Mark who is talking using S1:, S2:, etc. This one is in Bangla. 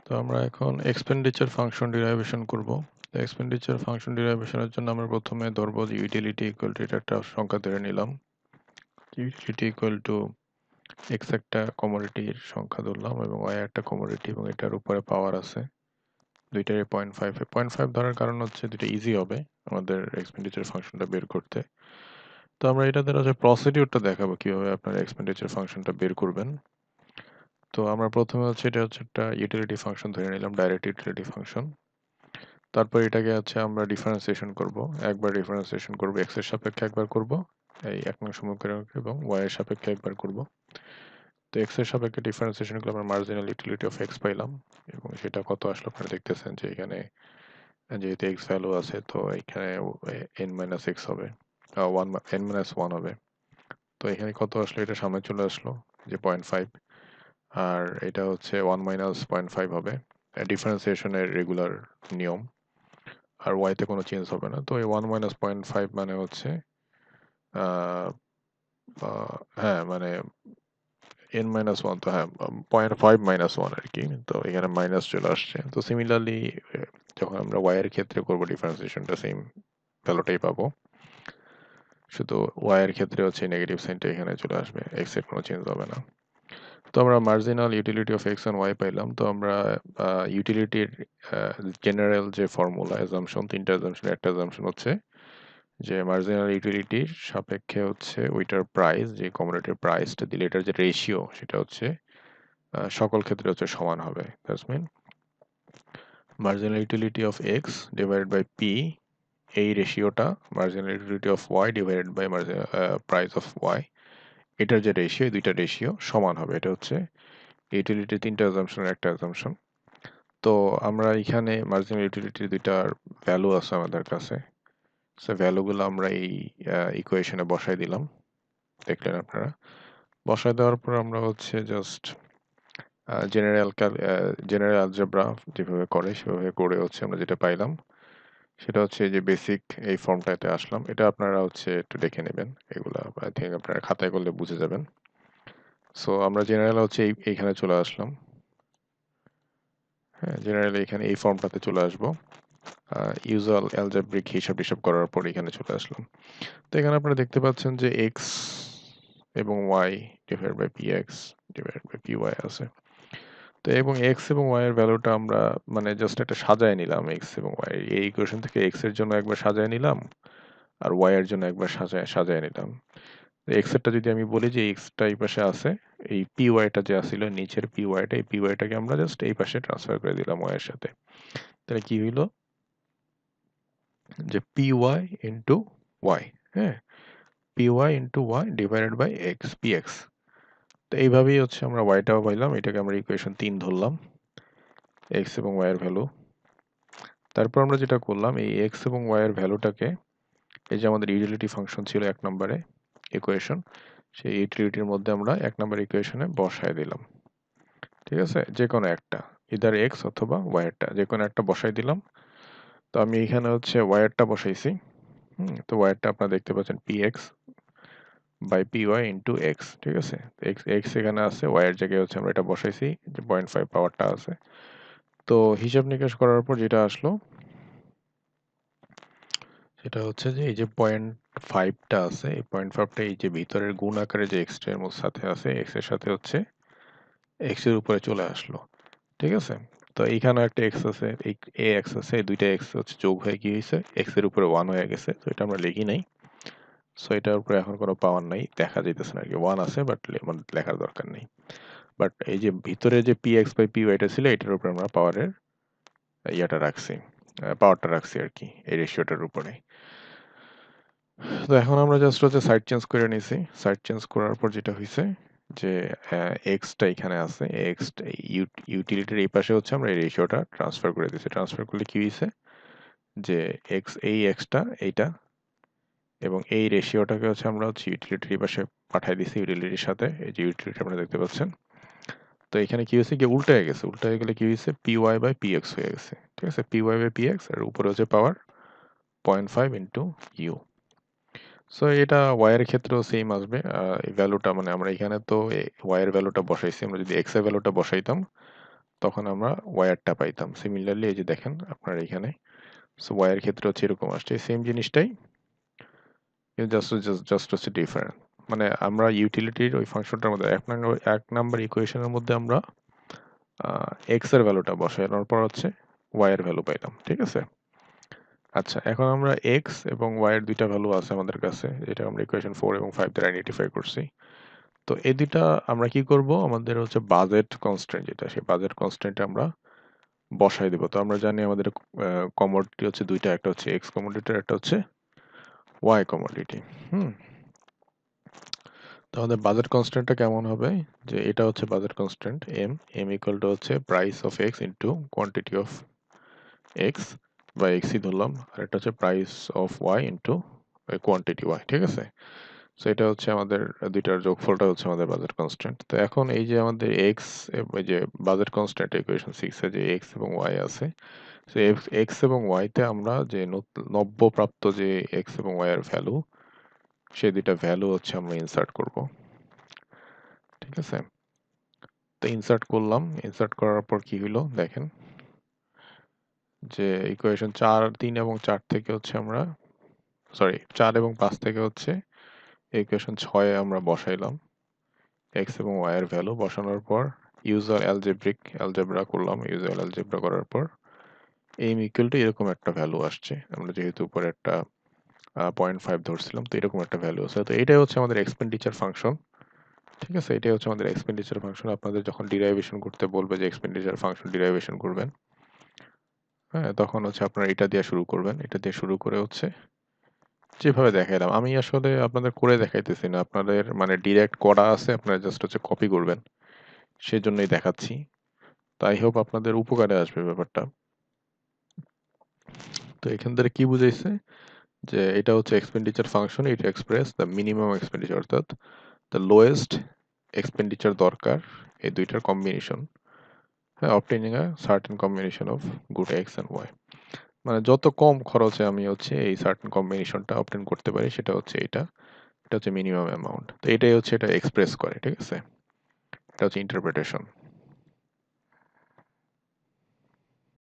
S1: তো আমরা এখন এক্সপেন্ডিচার ফাংশন ডিরাইভেশন করব। তো এক্সপেন্ডিচার ফাংশন ডিরাইভেশনের জন্য আমরা প্রথমে ধরবো যে ইউটিলিটি ইকুয়াল টু এটা একটা সংখ্যা ধরে নিলাম। ইউটিলিটি ইকুয়াল টু এক্স একটা কমোডিটির সংখ্যা ধরলাম এবং ওয়াই একটা কমোডিটি এবং এটার উপরে পাওয়ার আছে দুইটারই 0.5 ধরার কারণ হচ্ছে দুটো ইজি হবে আমাদের এক্সপেন্ডিচার ফাংশনটা বের করতে। তো আমরা এটা দ্বারা যে প্রসিডিউরটা দেখাবো কিভাবে আপনারা এক্সপেন্ডিচার ফাংশনটা বের করবেন। তো আমরা প্রথমে এটা হচ্ছে একটা ইউটিলিটি ফাংশন ধরে নিলাম, ডাইরেক্ট ইউটিলিটি ফাংশন। তারপর এটাকে আমরা ডিফারেন্সিয়েশন করব। একবার ডিফারেন্সিয়েশন করব x এর সাপেক্ষে একবার করব এই 1 নং সমীকরণকে এবং y এর সাপেক্ষে একবার করব। তো x এর সাপেক্ষে ডিফারেন্সিয়েশন করলে আমরা মার্জিনাল ইউটিলিটি অফ x পাইলাম এবং সেটা কত আসলো আপনারা দেখতেছেন যে এখানে যেহেতু x ভ্যালু আছে তো এখানে n-x হবে, 1 n-1 হবে। তো এখানে কত আসলো, এটা সামনে চলে আসলো যে 0.5, আর এটা হচ্ছে 1 - 0.5 হবে ডিফারেন্সিয়েশনের রেগুলার নিয়ম। আর y তে কোনো চেঞ্জ হবে না। তো এই 1 - 0.5 মানে হচ্ছে আহ, হ্যাঁ মানে n-1, তো হ্যাঁ 0.5 - 1 আর কি। তো এখানে মাইনাস চলে আসছে। তো সিমিলারলি যখন আমরা y এর ক্ষেত্রে করব ডিফারেন্সিয়েশনটা সেম ভ্যালুটাই পাবো, শুধু y এর ক্ষেত্রে হচ্ছে নেগেটিভ সাইনটা এখানে চলে আসবে, x এর কোনো চেঞ্জ হবে না। তো আমরা marginal utility of x and y পাইলাম। তো আমরা ইউটিলিটির জেনারেল যে ফর্মুলা অ্যাজাম্পশন, তিনটা অ্যাজাম্পশন, একটা অ্যাজাম্পশন হচ্ছে যে মার্জিনাল ইউটিলিটির সাপেক্ষে হচ্ছে ওইটার প্রাইস, যে কমোডিটির প্রাইসটা দিলে এটার যে রেশিও সেটা হচ্ছে সকল ক্ষেত্রে হচ্ছে সমান হবে। That's mean marginal utility of X divided by P, এই রেশিওটা marginal utility of Y divided by price of Y, এটার যে রেশিও, এই দুইটা রেশিও সমান হবে। এটা হচ্ছে ইউটিলিটির তিনটা অ্যাজাম্পশনের একটা অ্যাজাম্পশন। তো আমরা এখানে মার্জিনাল ইউটিলিটির দুইটার ভ্যালু আছে আমাদের কাছে। সো ভ্যালুগুলো আমরা এই ইকুয়েশনে বসাই দিলাম, দেখলেন আপনারা। বসায় দেওয়ার পর আমরা হচ্ছে জাস্ট জেনারেল অ্যালজেব্রা যেভাবে করে সেভাবে করে হচ্ছে আমরা যেটা পাইলাম সেটা হচ্ছে যে বেসিক এই ফর্মটাতে আসলাম। এটা আপনারা হচ্ছে একটু দেখে নেবেন, এগুলা আই থিঙ্ক আপনারা খাতায় করলে বুঝে যাবেন। সো আমরা জেনারেল হচ্ছে এইখানে চলে আসলাম। হ্যাঁ, জেনারেল এখানে এই ফর্মটাতে চলে আসবো। ইউজুয়াল অ্যালজেব্রিক হিসাব টিসাব করার পর এখানে চলে আসলাম। তো এখানে আপনারা দেখতে পাচ্ছেন যে x এবং y divide by px divide by py আছে। তো এবং x এবং y এর ভ্যালুটা আমরা মানে জাস্ট একটা সাজায় নিলাম। x এবং y এই ইকুয়েশন থেকে x এর জন্য একবার সাজায় নিলাম আর y এর জন্য একবার সাজায় নিলাম। x এরটা যদি আমি বলি যে x টা এই পাশে আছে, এই py টা যে আছিল নিচের py টা, এই py টাকে আমরা জাস্ট এই পাশে ট্রান্সফার করে দিলাম y এর সাথে। তাহলে কি হইলো যে py ইনটু y, হ্যাঁ, py into y divided by x, px। তো এইভাবেই হচ্ছে আমরা y টাও পাইলাম, এটাকে আমরা ইকুয়েশন 3 ধরলাম, x এবং y এর ভ্যালু। তারপর আমরা যেটা করলাম এই x এবং y এর ভ্যালুটাকে, এই যে আমাদের ইউটিলিটি ফাংশন ছিল 1 নম্বরে ইকুয়েশন, সেই ইউটিলিটির মধ্যে আমরা 1 নম্বর ইকুয়েশনে বসায় দিলাম। ঠিক আছে, যে কোনো একটা, ইদার x অথবা y এরটা যে কোনো একটা বসাই দিলাম। তো আমি এখানে হচ্ছে y এরটা বসাইছি। তো y এরটা আপনারা দেখতে পাচ্ছেন px by py into x। ঠিক আছে, x এখানে আছে, y এর জায়গায় হচ্ছে আমরা এটা বসাইছি যে 0.5 পাওয়ারটা আছে। তো হিসাব নিকাশ করার পর যেটা আসলো সেটা হচ্ছে যে এই যে 0.5টা আছে, এই 0.5টা এই যে ভিতরের গুণ আকারে যে x এর সাথে আছে, x এর সাথে হচ্ছে x এর উপরে চলে আসলো। ঠিক আছে, তো এইখানে একটা x আছে, এই ax আছে, এই দুইটা x হচ্ছে যোগ হয়ে কি হয়েছে, x এর উপরে 1 হয়ে গেছে। তো এটা আমরা লিখি নাই। সো এটার উপরে এখন কোনো পাওয়ার নাই, দেখা যাইতেছে না আর কি, 1 আছে বাট লেখার দরকার নেই। বাট এই যে ভিতরে যে px বাই py টা ছিল এটার উপরে আমরা পাওয়ারের ইয়াটা রাখছি, পাওয়ারটা রাখছি আর কি, এই রেশিওটার উপরে। তো এখন আমরা জাস্ট হচ্ছে সাইড চেঞ্জ করে নিছি। সাইড চেঞ্জ করার পর যেটা হইছে যে এক্সটা এখানে আছে, এক্স ইউটিলিটির এই পাশে হচ্ছে আমরা এই রেশিওটা ট্রান্সফার করে দিছি। ট্রান্সফার করলে কি হইছে যে এক্স, এই এক্সটা এইটা এবং এই রেশিওটাকে হচ্ছে আমরা হচ্ছে ইউটিলিটির এই পাশে পাঠাই দিছি ইউটিলিটির সাথে। এই যে ইউটিলিটি আপনারা দেখতে পাচ্ছেন। তো এখানে কি হয়েছে, কি উল্টা হয়ে গেছে, উল্টা হয়ে গেলে কি হয়েছে, P Y by P X হয়ে গেছে। ঠিক আছে, P Y by P X আর উপরে হচ্ছে পাওয়ার 0.5 ইন্টু ইউ। সো এটা y এর ক্ষেত্রেও সেম আসবে। এই ভ্যালুটা মানে আমরা এখানে তো y এর ভ্যালুটা বসাইছি, আমরা যদি x এর ভ্যালুটা বসাইতাম তখন আমরা ওয়ারটা পাইতাম। সিমিলারলি এই যে দেখেন আপনার এখানে, সো ওয়াইয়ের ক্ষেত্রে হচ্ছে এরকম আসছে, সেম জিনিসটাই জাস্ট হচ্ছে ডিফারেন্ট। মানে আমরা ইউটিলিটির ওই ফাংশনটার মধ্যে এক নাম্বার ইকুয়েশনের মধ্যে আমরা এক্স এর ভ্যালুটা বসানোর পর হচ্ছে ওয়াই এর ভ্যালু পাইলাম, ঠিক আছে? আচ্ছা, এখন আমরা এক্স এবং ওয়াই এর দুইটা ভ্যালু আছে আমাদের কাছে, যেটা আমরা ইকুয়েশন 4 এবং 5 দ্বারা আইডেন্টিফাই করছি। তো এই দুইটা আমরা কি করব, আমাদের হচ্ছে বাজেট কনস্ট্রেন্ট, যেটা সেই বাজেট কনস্ট্রেন্টে আমরা বসাই দেব। তো আমরা জানি আমাদের কমোডিটি হচ্ছে দুইটা, একটা হচ্ছে এক্স কমোডিটি, একটা হচ্ছে ওয়াই কমোডিটি। হুম, তো আমাদের বাজেট কনস্ট্যান্টটা কেমন হবে, যে এটা হচ্ছে budget constant M equal to হচ্ছে price of X into quantity of X বা এক্সই ধরলাম, আর এটা হচ্ছে price of Y into quantity Y, ঠিক আছে? সো এটা হচ্ছে আমাদের দুইটার যোগফলটা হচ্ছে আমাদের বাজেট কনস্ট্যান্ট। তো এখন এই যে আমাদের এক্স, এই যে বাজেট কনস্ট্যান্ট ইকুয়েশন 6 এ যে এক্স এবং ওয়াই আছে, সো এক্স এবং ওয়াইতে আমরা যে নব্য প্রাপ্ত যে এক্স এবং ওয়াই এর ভ্যালু, সেই দুইটা ভ্যালু হচ্ছে আমরা ইনসার্ট করব, ঠিক আছে? তো ইনসার্ট করলাম, ইনসার্ট করার পর কি হইলো দেখেন, যে ইকুয়েশন 4 3 এবং 4 থেকে হচ্ছে আমরা, সরি 4 এবং 5 থেকে হচ্ছে ইকুয়েশন 6 এ আমরা বসাইলাম এক্স এবং ওয়াই এর ভ্যালু। বসানোর পর ইউজার অ্যালজেব্রা করলাম, ইউজার অ্যালজেব্রা করার পর এম ইকুয়াল টু এরকম একটা ভ্যালু আসছে। আমরা যেহেতু উপরে একটা 0.5 ধরছিলাম, তো এরকম একটা ভ্যালু আছে। তো এটাই হচ্ছে আমাদের এক্সপেন্ডিচার ফাংশন, ঠিক আছে? এটাই হচ্ছে আমাদের এক্সপেন্ডিচার ফাংশন। আপনাদের যখন ডিরাইভেশন করতে বলবে যে এক্সপেন্ডিচার ফাংশন ডিরাইভেশন করবেন, হ্যাঁ, তখন হচ্ছে আপনারা এটা দিয়ে শুরু করবেন। এটা দিয়ে শুরু করে হচ্ছে যেভাবে দেখাইলাম, আমি আসলে আপনাদের করে দেখাইতেছি না, আপনাদের মানে ডিরেক্ট করা আছে, আপনারা জাস্ট হচ্ছে কপি করবেন, সেজন্যই দেখাচ্ছি। তাই হোপ আপনাদের উপকারে আসবে ব্যাপারটা। তো এখান থেকে কি বুঝাইছে, যে এটা হচ্ছে expenditure function, it express the minimum expenditure, অর্থাৎ দ্য লোয়েস্ট এক্সপেন্ডিচার দরকার এই দুইটার কম্বিনেশন, হ্যাঁ, obtaining a certain combination of good x and y. মানে যত কম খরচে আমি হচ্ছে এই সার্টেন কম্বিনেশনটা অবটেন করতে পারি, সেটা হচ্ছে এটা, এটা হচ্ছে মিনিমাম অ্যামাউন্ট। তো এটাই হচ্ছে এটা এক্সপ্রেস করে, ঠিক আছে? এটা হচ্ছে ইন্টারপ্রিটেশন।